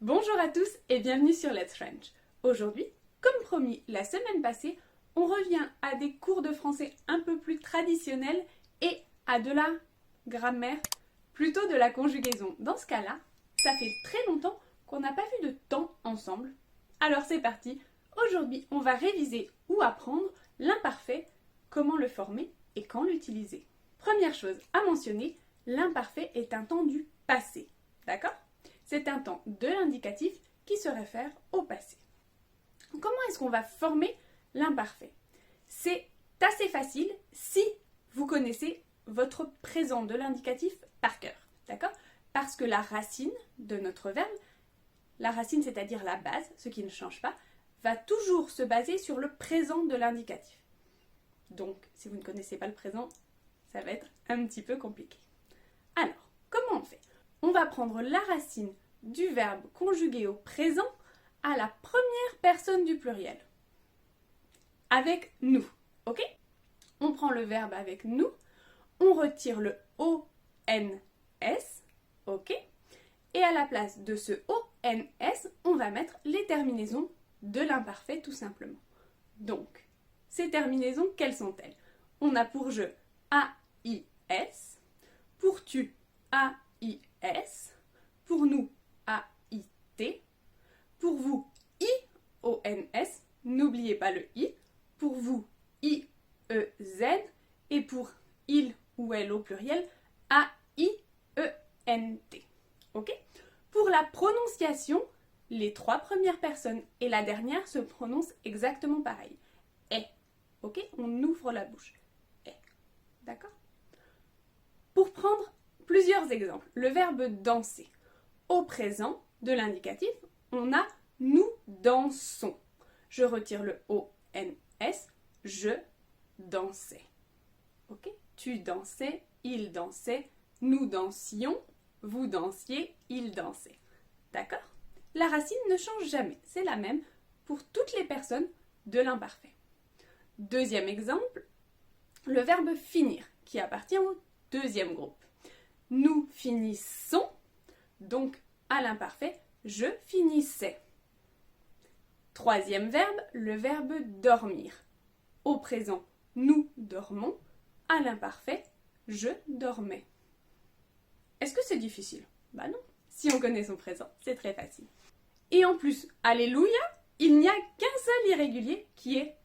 Bonjour à tous et bienvenue sur Let's French. Aujourd'hui, comme promis la semaine passée, on revient à des cours de français un peu plus traditionnels et à de la grammaire, plutôt de la conjugaison. Dans ce cas-là, ça fait très longtemps qu'on n'a pas vu de temps ensemble. Alors c'est parti, aujourd'hui on va réviser ou apprendre l'imparfait, comment le former et quand l'utiliser. Première chose à mentionner, l'imparfait est un temps du passé, d'accord ? C'est un temps de l'indicatif qui se réfère au passé. Comment est-ce qu'on va former l'imparfait ? C'est assez facile si vous connaissez votre présent de l'indicatif par cœur, d'accord ? Parce que la racine de notre verbe, la racine c'est-à-dire la base, ce qui ne change pas, va toujours se baser sur le présent de l'indicatif. Donc, si vous ne connaissez pas le présent, ça va être un petit peu compliqué. Alors, comment on fait ? On va prendre la racine du verbe conjugué au présent à la première personne du pluriel. Avec nous, ok ? On prend le verbe avec nous, on retire le ONS, ok ? Et à la place de ce ONS, on va mettre les terminaisons de l'imparfait tout simplement. Donc, ces terminaisons, quelles sont-elles ? On a pour je AIS, pour tu AIS, pour nous AIT, pour vous IONS, n'oubliez pas le I, pour vous IEZ et pour il ou elle au pluriel AIENT. Ok ? Pour la prononciation, les trois premières personnes et la dernière se prononcent exactement pareil. Et. Ok ? On ouvre la bouche. Et. D'accord ? Pour prendre plusieurs exemples, le verbe danser. Au présent de l'indicatif, on a nous dansons. Je retire le ONS, je dansais. Ok ? Tu dansais, il dansait, nous dansions, vous dansiez, il dansait. D'accord ? La racine ne change jamais, c'est la même pour toutes les personnes de l'imparfait. Deuxième exemple, le verbe finir, qui appartient au deuxième groupe. Nous finissons, donc à l'imparfait, je finissais. Troisième verbe, le verbe dormir. Au présent, nous dormons, à l'imparfait, je dormais. Est-ce que c'est difficile ? Bah non, si on connaît son présent, c'est très facile. Et en plus, alléluia, il n'y a qu'un seul irrégulier qui est,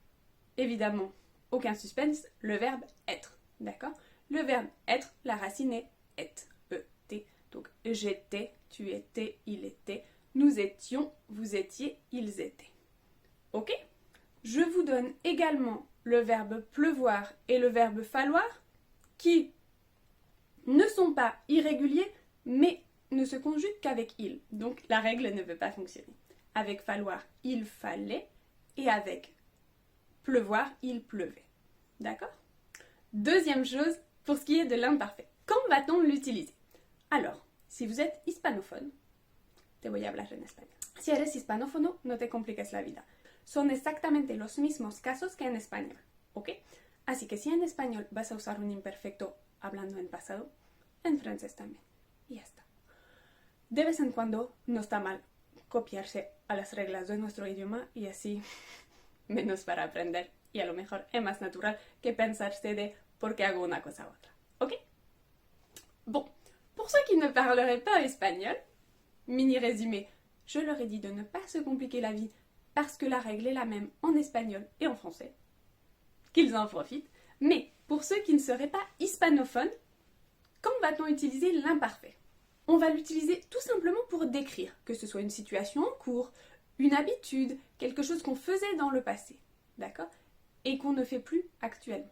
évidemment, aucun suspense, le verbe être. D'accord ? Le verbe être, la racine est et, E-T. Donc j'étais, tu étais, il était, nous étions, vous étiez, ils étaient. Ok ? Je vous donne également le verbe pleuvoir et le verbe falloir qui ne sont pas irréguliers mais ne se conjuguent qu'avec il. Donc la règle ne peut pas fonctionner. Avec falloir, il fallait et avec pleuvoir, il pleuvait. D'accord ? Deuxième chose, pour ce qui est de l'imparfait. Quand va-t-on l'utiliser ? Alors, si vous êtes hispanophone, te voy a hablar en español. Si eres hispanófono, no te compliques la vida. Son exactamente los mismos casos que en español, ¿ok? Así que si en español vas a usar un imperfecto hablando en pasado, en francés también. Y ya está. De vez en cuando no está mal copiarse a las reglas de nuestro idioma y así menos para aprender. Y a lo mejor es más natural que pensarse de por qué hago una cosa u otra, ¿ok? Bon, pour ceux qui ne parleraient pas espagnol, mini résumé, je leur ai dit de ne pas se compliquer la vie parce que la règle est la même en espagnol et en français. Qu'ils en profitent. Mais pour ceux qui ne seraient pas hispanophones, quand va-t-on utiliser l'imparfait ? On va l'utiliser tout simplement pour décrire, que ce soit une situation en cours, une habitude, quelque chose qu'on faisait dans le passé, d'accord ? Et qu'on ne fait plus actuellement,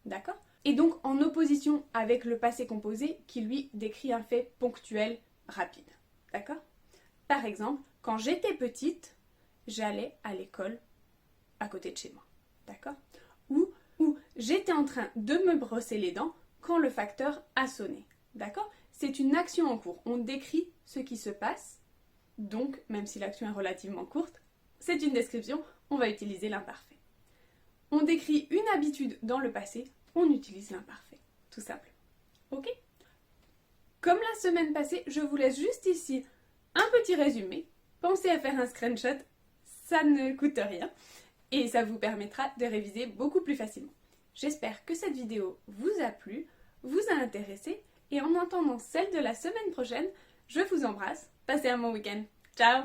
d'accord ? Et donc en opposition avec le passé composé qui lui décrit un fait ponctuel, rapide, d'accord ? Par exemple, quand j'étais petite, j'allais à l'école à côté de chez moi, d'accord ? Ou j'étais en train de me brosser les dents quand le facteur a sonné, d'accord ? C'est une action en cours, on décrit ce qui se passe, donc même si l'action est relativement courte, c'est une description, on va utiliser l'imparfait. On décrit une habitude dans le passé, on utilise l'imparfait, tout simplement. Ok ? Comme la semaine passée, je vous laisse juste ici un petit résumé pensez à faire un screenshot, ça ne coûte rien et ça vous permettra de réviser beaucoup plus facilement. J'espère que cette vidéo vous a plu, vous a intéressé et en attendant celle de la semaine prochaine, je vous embrasse, passez un bon week-end. Ciao!